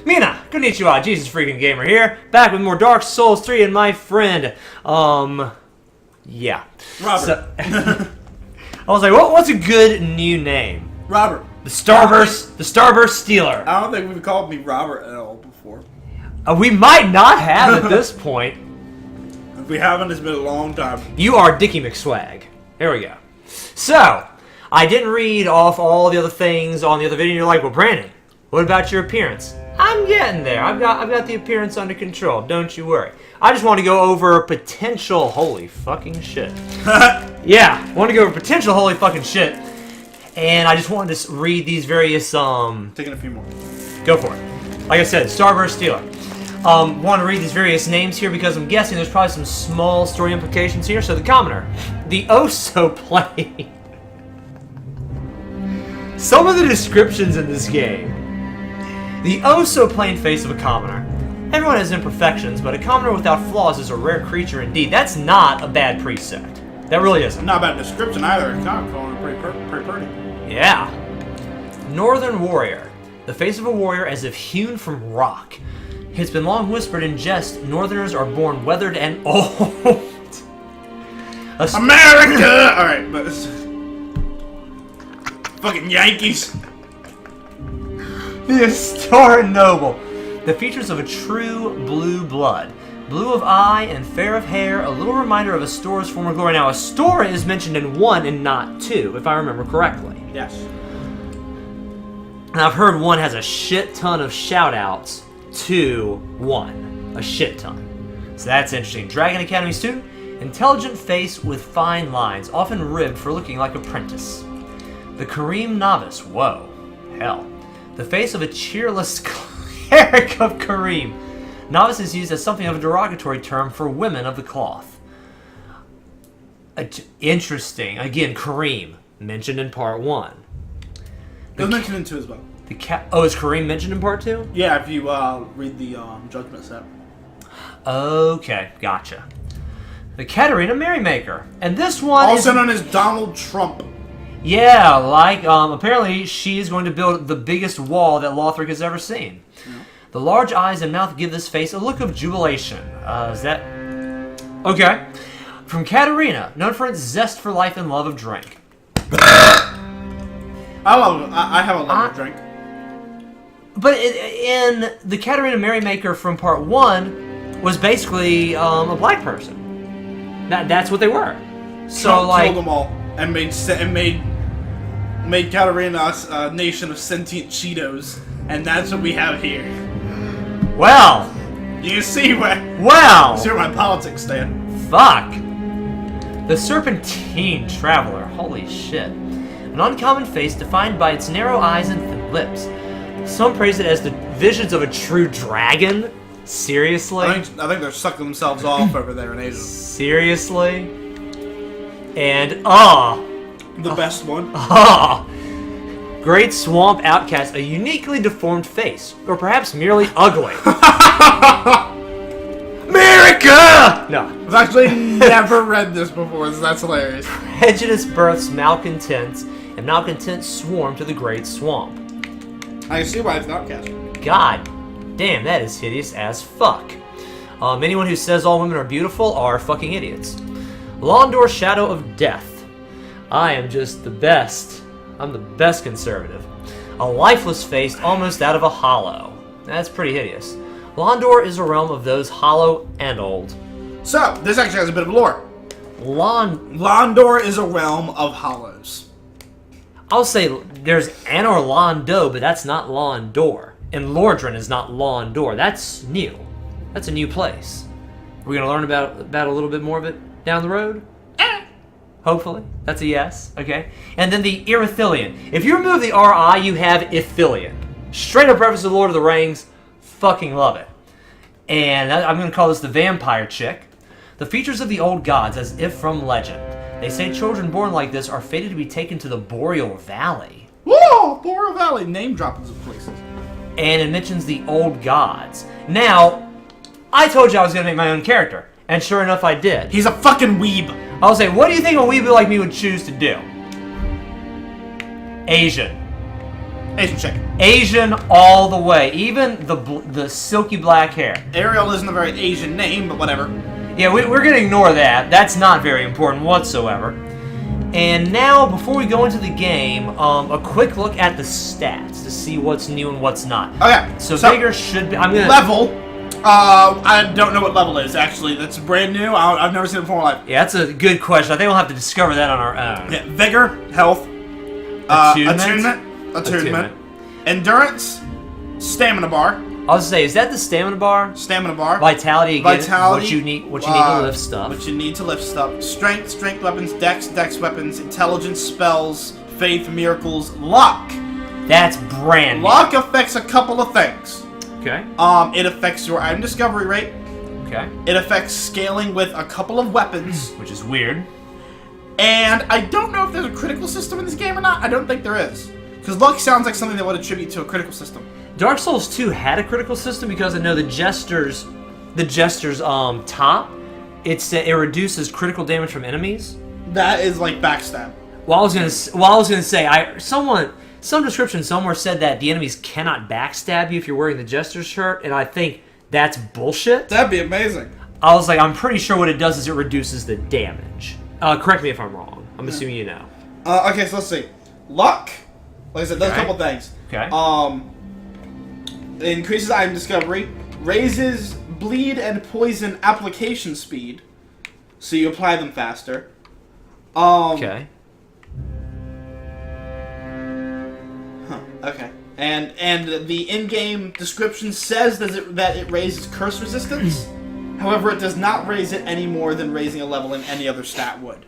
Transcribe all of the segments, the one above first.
Mina, konnichiwa, JesusFreakinGamer here, back with more Dark Souls 3 and my friend, yeah. Robert. So, I was like, what's a good new name? Robert. The Starburst Stealer. I don't think we've called me Robert at all before. We might not have at this point. If we haven't, it's been a long time. You are Dickie McSwag. There we go. So, I didn't read off all the other things on the other video. You're like, well, Brandon, what about your appearance? I'm getting there. I've got the appearance under control. Don't you worry. I just want to go over potential holy fucking shit. Yeah, I want to go over potential holy fucking shit. And I just wanted to read these various Taking a few more. Go for it. Like I said, Starburst Stealer. Want to read these various names here because I'm guessing there's probably some small story implications here. So the commoner, the oh-so-plain. Some of the descriptions in this game. The oh-so-plain face of a commoner. Everyone has imperfections, but a commoner without flaws is a rare creature indeed. That's not a bad precept. That really isn't. Not a bad description either. It's kind of calling it pretty pretty. Yeah. Northern warrior. The face of a warrior as if hewn from rock. It's been long whispered in jest, Northerners are born weathered and old. America! Alright, but it's... Fucking Yankees. The Astoran noble. The features of a true blue blood. Blue of eye and fair of hair, a little reminder of Astora's former glory. Now, Astora is mentioned in 1 and not 2, if I remember correctly. Yes. And I've heard 1 has a shit ton of shout-outs to 1. A shit ton. So that's interesting. Dragon Academy student. Intelligent face with fine lines, often ribbed for looking like apprentice. The Kareem novice. Whoa. Hell. The face of a cheerless cleric of Kareem. Novice is used as something of a derogatory term for women of the cloth. Interesting. Again, Kareem, mentioned in part 1. It was mentioned in 2 as well. Oh, is Kareem mentioned in part 2? Yeah, if you read the Judgment set. Okay, gotcha. The Katarina Merrymaker. And this one also known as Donald Trump. Yeah, like, apparently she is going to build the biggest wall that Lothric has ever seen. Yeah. The large eyes and mouth give this face a look of jubilation. Is that... Okay. From Katarina, known for its zest for life and love of drink. I have a love of drink. But in the Katarina Merrymaker from part 1 was basically a black person. That's what they were. So, Trump like... killed them all and made Katarina a nation of sentient Cheetos, and that's what we have here. Well, you see where my politics stand. Fuck. The Serpentine Traveler. Holy shit. An uncommon face defined by its narrow eyes and thin lips. Some praise it as the visions of a true dragon. Seriously? I think they're sucking themselves off over there in Asia. Seriously? And the best one. Great Swamp Outcast, a uniquely deformed face, or perhaps merely ugly. America! No. I've actually never read this before, so that's hilarious. Prejudice births malcontents, and malcontents swarm to the Great Swamp. I see why it's an outcast. God damn, that is hideous as fuck. Anyone who says all women are beautiful are fucking idiots. Londor Shadow of Death. I am just the best. I'm the best conservative. A lifeless face almost out of a hollow. That's pretty hideous. Londor is a realm of those hollow and old. So, this actually has a bit of lore. Londor is a realm of hollows. I'll say there's Anor Londo, but that's not Londor. And Lordran is not Londor. That's new. That's a new place. We're going to learn about a little bit more of it down the road? Hopefully. That's a yes. Okay. And then the Irithilian. If you remove the R-I, you have Ithilian. Straight up reference to Lord of the Rings. Fucking love it. And I'm going to call this the vampire chick. The features of the old gods as if from legend. They say children born like this are fated to be taken to the Boreal Valley. Whoa! Boreal Valley. Name dropping some places. And it mentions the old gods. Now, I told you I was going to make my own character. And sure enough, I did. He's a fucking weeb. I'll say, what do you think a weeb like me would choose to do? Asian. Asian chick. Asian all the way. Even the silky black hair. Ariel isn't a very Asian name, but whatever. Yeah, we're going to ignore that. That's not very important whatsoever. And now, before we go into the game, a quick look at the stats to see what's new and what's not. Okay. So Vigor should be... I'm gonna... Level. I don't know what level is, actually. That's brand new. I've never seen it before in my life. Yeah, that's a good question. I think we'll have to discover that on our own. Yeah, Vigor, health, attunement, endurance, stamina bar. I was say, is that the stamina bar? Stamina bar. Vitality again. Vitality. What you need to lift stuff. What you need to lift stuff. Strength weapons, dex weapons, intelligence, spells, faith, miracles, luck. That's brand new. Luck affects a couple of things. Okay. It affects your item discovery rate. Okay. It affects scaling with a couple of weapons. Which is weird. And I don't know if there's a critical system in this game or not. I don't think there is. Because luck sounds like something that would attribute to a critical system. Dark Souls 2 had a critical system because I know the Jester's top, it reduces critical damage from enemies. That is like backstab. Well, I was gonna say some description somewhere said that the enemies cannot backstab you if you're wearing the Jester's shirt, and I think that's bullshit. That'd be amazing. I was like, I'm pretty sure what it does is it reduces the damage. Correct me if I'm wrong. I'm assuming you know. Okay, so let's see. Luck, like I said, does a couple things. Okay. It increases item discovery, raises bleed and poison application speed, so you apply them faster. Okay. Okay. And the in-game description says that it raises curse resistance. However, it does not raise it any more than raising a level in any other stat would.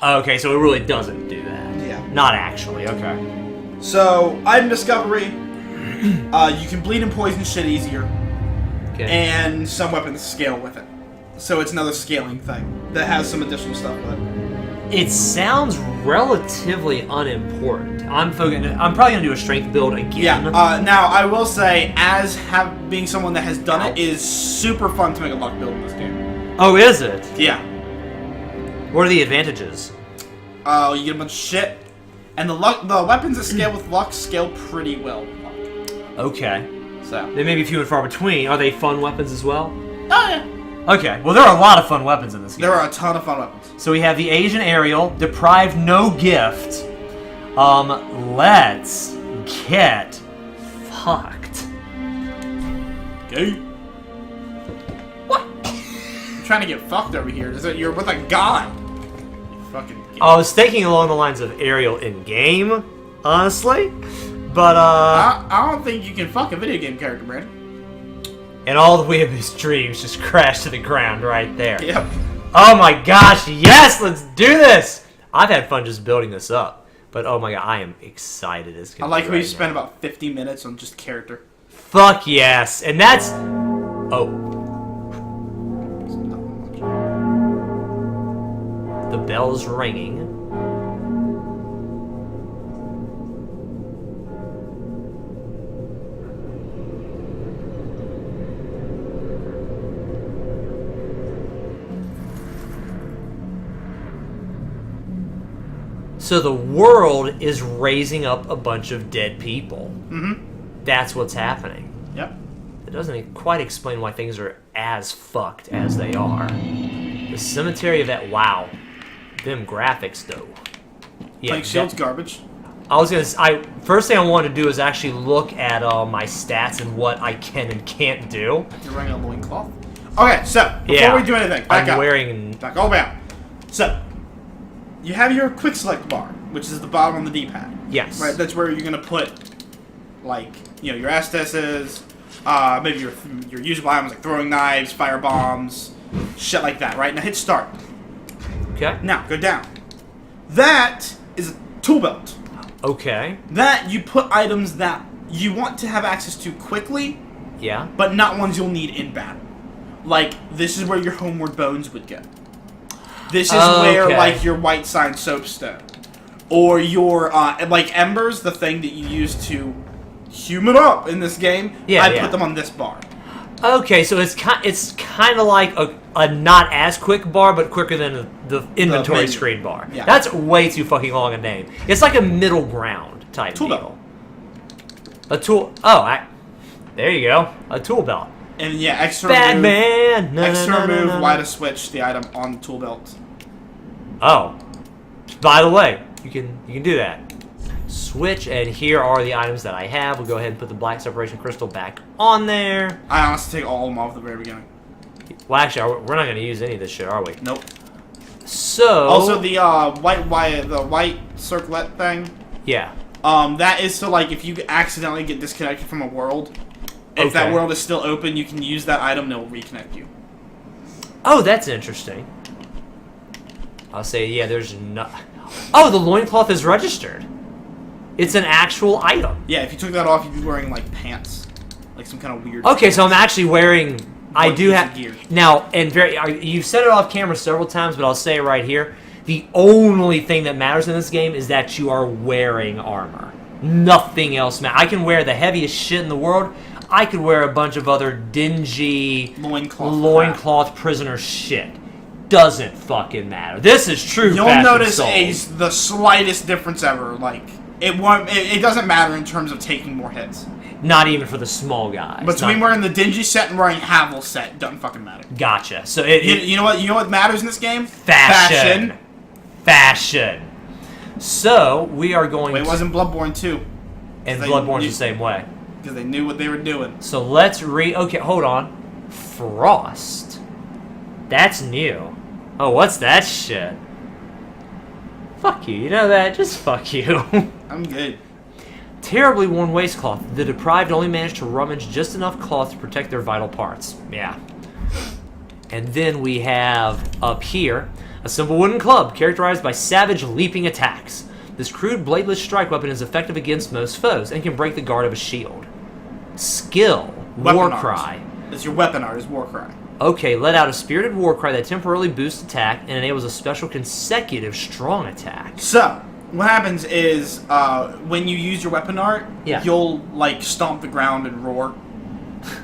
Okay, so it really doesn't do that. Yeah. Not actually. Okay. So item discovery, you can bleed and poison shit easier. Okay. And some weapons scale with it. So it's another scaling thing that has some additional stuff with it. It sounds relatively unimportant. I'm probably gonna do a strength build again. Yeah. Now I will say, being someone that has done it, is super fun to make a luck build in this game. Oh, is it? Yeah. What are the advantages? You get a bunch of shit, and the weapons that scale with luck scale pretty well with luck. Okay. So They may be few and far between. Are they fun weapons as well? Oh yeah. Okay. Well, there are a lot of fun weapons in this game. There are a ton of fun weapons. So we have the Asian Ariel, deprived no gift. Let's get fucked. Okay. What? I'm trying to get fucked over here. You're with a god. You fucking. I was thinking along the lines of Ariel in game, honestly, but I don't think you can fuck a video game character, Brandon. And all the way of his dreams just crashed to the ground right there. Yep. Oh my gosh, yes, let's do this! I've had fun just building this up, but oh my god, I am excited. I like how you spent about 50 minutes on just character. Fuck yes, and that's... Oh. The bell's ringing. So the world is raising up a bunch of dead people. Mm-hmm. That's what's happening. Yep. It doesn't quite explain why things are as fucked as they are. The cemetery of that... Wow. Them graphics, though. Yeah, Like Shield's garbage. First thing I wanted to do is actually look at my stats and what I can and can't do. You're wearing a loincloth? Okay, so, before we do anything, back up. Back all down. So, you have your quick select bar, which is the bottom on the D-pad. Yes. Right, that's where you're going to put, like, you know, your Estus's, maybe your usable items like throwing knives, fire bombs, shit like that, right? Now hit start. Okay. Now, go down. That is a tool belt. Okay. That you put items that you want to have access to quickly, Yeah. but not ones you'll need in battle. Like, this is where your homeward bones would go. This is where, like, your white sign soapstone. Or your, like, embers, the thing that you use to human up in this game. Yeah, I put them on this bar. Okay, so it's kind of like a not as quick bar, but quicker than the inventory screen bar. Yeah. That's way too fucking long a name. It's like a middle ground type Tool deal. belt. A tool. Oh, there you go. A tool belt. And yeah, extra Batman. remove Y to switch the item on the tool belt. Oh, by the way, you can do that. Switch, and here are the items that I have. We'll go ahead and put the black separation crystal back on there. I honestly take all of them off at the very beginning. Well, actually, we're not going to use any of this shit, are we? Nope. So also the white circlet thing. Yeah. That is so like if you accidentally get disconnected from a world, if that world is still open, you can use that item and it will reconnect you. Oh, that's interesting. I'll say, yeah, there's no... Oh, the loincloth is registered. It's an actual item. Yeah, if you took that off, you'd be wearing, like, pants. Like some kind of weird... Okay, so I'm actually wearing... I do have... gear. Now, and you've said it off camera several times, but I'll say it right here. The only thing that matters in this game is that you are wearing armor. Nothing else matters. I can wear the heaviest shit in the world. I could wear a bunch of other dingy... loincloth prisoner shit. Doesn't fucking matter. This is true. You'll notice the slightest difference ever. Like it doesn't matter in terms of taking more hits. Not even for the small guys. Between wearing the dingy set and wearing Havel set, doesn't fucking matter. Gotcha. So you know what matters in this game? Fashion. So we are going. Wait, it wasn't Bloodborne 2. And Bloodborne's the same way. Because they knew what they were doing. So let's Okay, hold on. Frost. That's new. Oh, what's that shit? Fuck you, you know that? Just fuck you. I'm good. Terribly worn waistcloth. The deprived only managed to rummage just enough cloth to protect their vital parts. Yeah. And then we have, up here, a simple wooden club characterized by savage leaping attacks. This crude bladeless strike weapon is effective against most foes and can break the guard of a shield. Skill. War cry. That's your weapon art, is war cry. Okay, let out a spirited war cry that temporarily boosts attack and enables a special consecutive strong attack. So, what happens is, when you use your weapon art, you'll, like, stomp the ground and roar.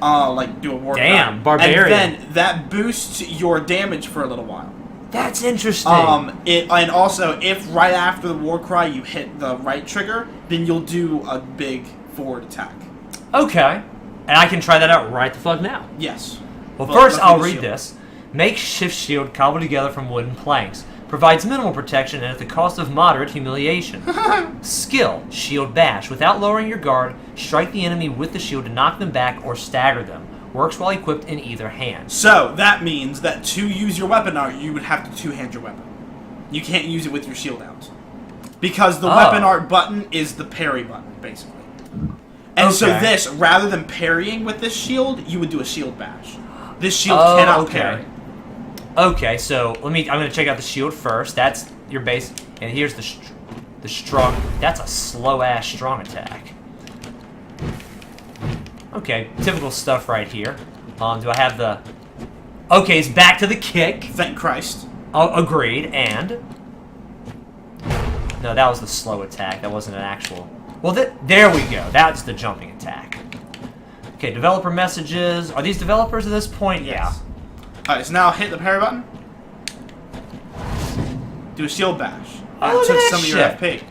Like, do a war cry. Damn, barbarian. And then that boosts your damage for a little while. That's interesting. And also, if right after the war cry you hit the right trigger, then you'll do a big forward attack. Okay. And I can try that out right the fuck now. Yes. Well, first I'll read this. Makeshift shield cobbled together from wooden planks. Provides minimal protection and at the cost of moderate humiliation. Skill, shield bash. Without lowering your guard, strike the enemy with the shield to knock them back or stagger them. Works while equipped in either hand. So, that means that to use your weapon art, you would have to two-hand your weapon. You can't use it with your shield out. Because the weapon art button is the parry button, basically. And so this, rather than parrying with this shield, you would do a shield bash. This shield cannot parry. Okay, so I'm gonna check out the shield first. That's your base, and here's the strong. That's a slow ass strong attack. Okay, typical stuff right here. Do I have the? Okay, it's back to the kick. Thank Christ. Oh, agreed. And no, that was the slow attack. That wasn't an actual. Well, there we go. That's the jumping attack. Okay, developer messages. Are these developers at this point? Yes. Yeah. Alright, so now hit the parry button. Do a shield bash. Oh, took some of your FP.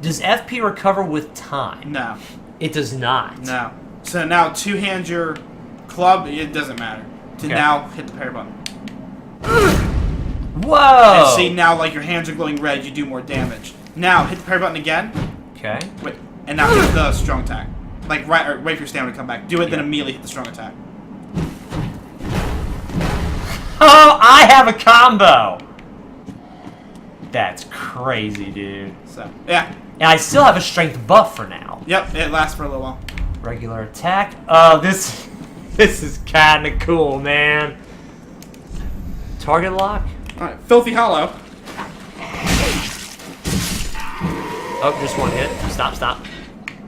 Does FP recover with time? No. It does not. No. So now two-hand your club, it doesn't matter. Now hit the parry button. Whoa! And see, now like your hands are glowing red, you do more damage. Now hit the parry button again. Okay. Wait, and now hit the strong attack. Like wait for your stamina to come back. Do it, then immediately hit the strong attack. Oh, I have a combo! That's crazy, dude. So, yeah. And I still have a strength buff for now. Yep, it lasts for a little while. Regular attack. Oh, this is kind of cool, man. Target lock. Alright, Filthy Hollow. Oh, just one hit. Stop.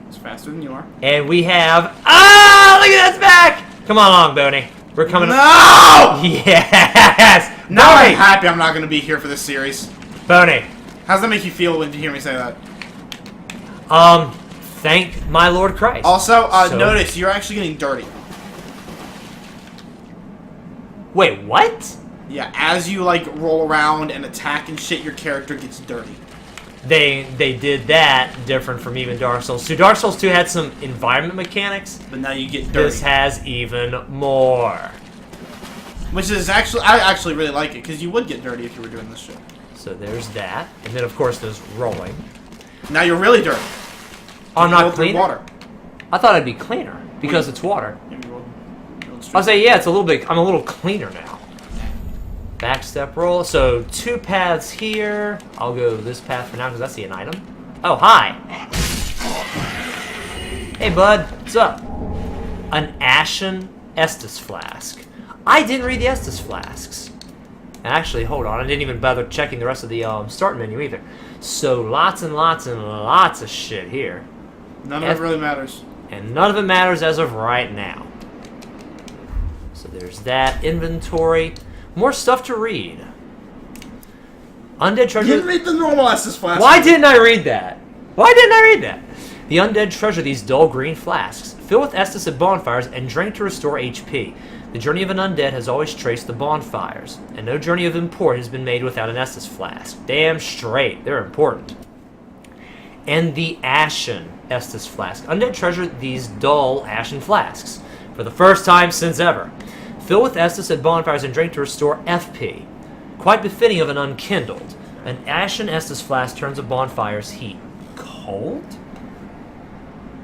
It's faster than you are. And we have... Ah! Look at that back! Come on along, Boney. We're coming... No! Yes! Now I'm happy I'm not going to be here for this series. Boney. How does that make you feel when you hear me say that? Thank my Lord Christ. Also, notice you're actually getting dirty. Wait, what? Yeah, as you, like, roll around and attack and shit, your character gets dirty. they did that different from even Dark Souls 2. Dark Souls 2 had some environment mechanics. But now you get dirty. This has even more. Which is actually, I actually really like it, because you would get dirty if you were doing this shit. So there's that. And then, of course, there's rolling. Now you're really dirty. Oh, I'm not clean. Water. I thought I'd be cleaner because it's water. Yeah, I'll say, yeah, it's a little bit. I'm a little cleaner now. Back step roll. So 2 paths here. I'll go this path for now because I see an item. Oh, hi. Hey, bud. What's up? An Ashen Estus Flask. I didn't read the Estus Flasks. Actually, hold on. I didn't even bother checking the rest of the start menu either. So lots and lots and lots of shit here. None of it really matters. And none of it matters as of right now. So there's that. Inventory. More stuff to read. Undead treasure. You didn't read the normal Estus Flask. Why didn't I read that? Why didn't I read that? The undead treasure these dull green flasks. Fill with Estus at bonfires and drink to restore HP. The journey of an undead has always traced the bonfires, and no journey of import has been made without an Estus flask. Damn straight, they're important. And the Ashen Estus Flask. Undead treasure these dull ashen flasks. For the first time since ever. Fill with Estus at bonfires and drink to restore FP. Quite befitting of an unkindled. An Ashen Estus Flask turns a bonfire's heat cold?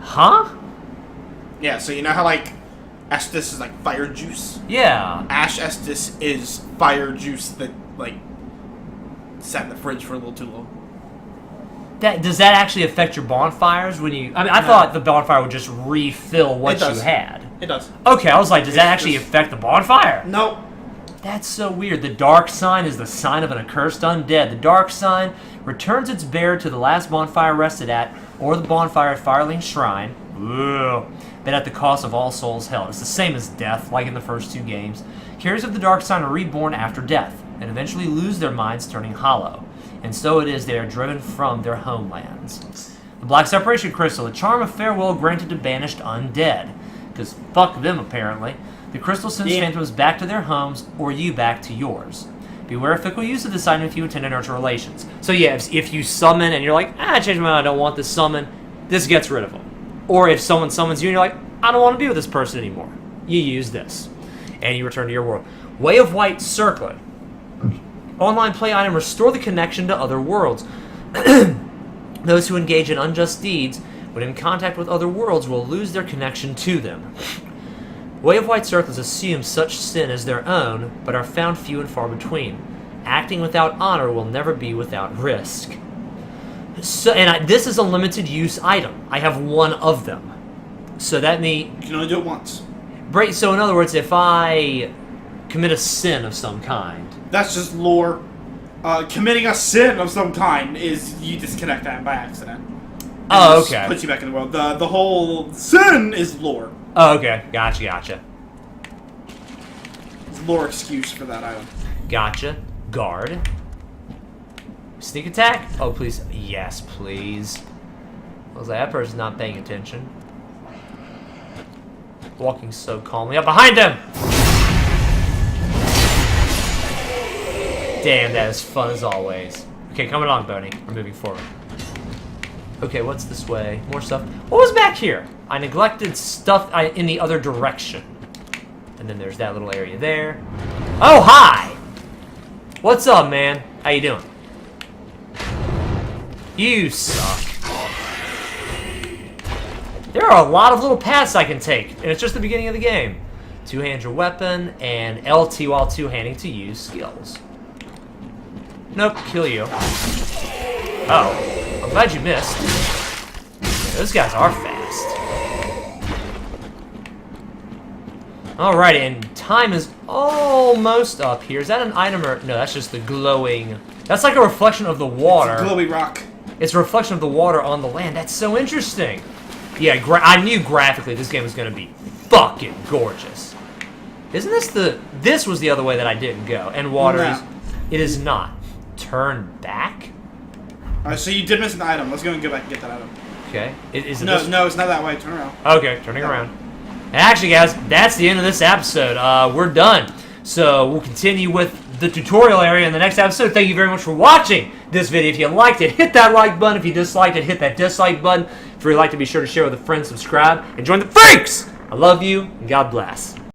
Huh? Yeah, so you know how, like, Estus is like fire juice? Yeah. Ash Estus is fire juice that, like, sat in the fridge for a little too long. Does that actually affect your bonfires when you... I mean, I thought the bonfire would just refill what you had. It does. Okay, I was like, does that actually affect the bonfire? No. That's so weird. The dark sign is the sign of an accursed undead. The dark sign returns its bearer to the last bonfire rested at, or the bonfire at Fireling's Shrine. Ugh. But at the cost of all souls hell. It's the same as death, like in the first 2 games. Carriers of the dark sign are reborn after death, and eventually lose their minds, turning hollow. And so it is they are driven from their homelands. The Black Separation Crystal, a charm of farewell granted to banished undead. Because fuck them, apparently. The crystal sends phantoms back to their homes, or you back to yours. Beware of fickle use of this item if you intend to nurture relations. So yeah, if you summon and you're like, I changed my mind, I don't want this summon, this gets rid of them. Or if someone summons you and you're like, I don't want to be with this person anymore, you use this. And you return to your world. Way of White Circlet. Online play item, restore the connection to other worlds. Those who engage in unjust deeds, when in contact with other worlds, will lose their connection to them. Way of White Circlets assume such sin as their own, but are found few and far between. Acting without honor will never be without risk. So, this is a limited use item. I have 1 of them. So that means... You can only do it once. Right, so in other words, if I commit a sin of some kind... That's just lore. Committing a sin of some kind is you disconnect that by accident. Oh, okay. Puts you back in the world. The whole sin is lore. Oh, okay. Gotcha. It's lore excuse for that item. Gotcha. Guard. Sneak attack? Oh, please. Yes, please. I was like, that person's not paying attention. Walking so calmly. Up behind him! Damn, that is fun as always. Okay, come along, Boney. We're moving forward. Okay, what's this way? More stuff. What was back here? I neglected stuff in the other direction. And then there's that little area there. Oh, hi! What's up, man? How you doing? You suck. There are a lot of little paths I can take, and it's just the beginning of the game. Two-hand your weapon, and LT while two-handing to use skills. Nope, kill you. Oh, I'm glad you missed. Yeah, those guys are fast. Alrighty, and time is almost up here. Is that an item or... No, that's just the glowing... That's like a reflection of the water. It's a glowy rock. It's a reflection of the water on the land. That's so interesting. Yeah, I knew graphically this game was going to be fucking gorgeous. Isn't this the... This was the other way that I didn't go. And water is... It is not. Turn back? Alright, so you did miss an item. Let's go and go back and get that item. Okay. Is it no, this? No, it's not that way. Turn around. Okay, turning around. And actually, guys, that's the end of this episode. We're done. So we'll continue with the tutorial area in the next episode. Thank you very much for watching this video. If you liked it, hit that like button. If you disliked it, hit that dislike button. If you'd like to, be sure to share with a friend, subscribe, and join the freaks! I love you, and God bless.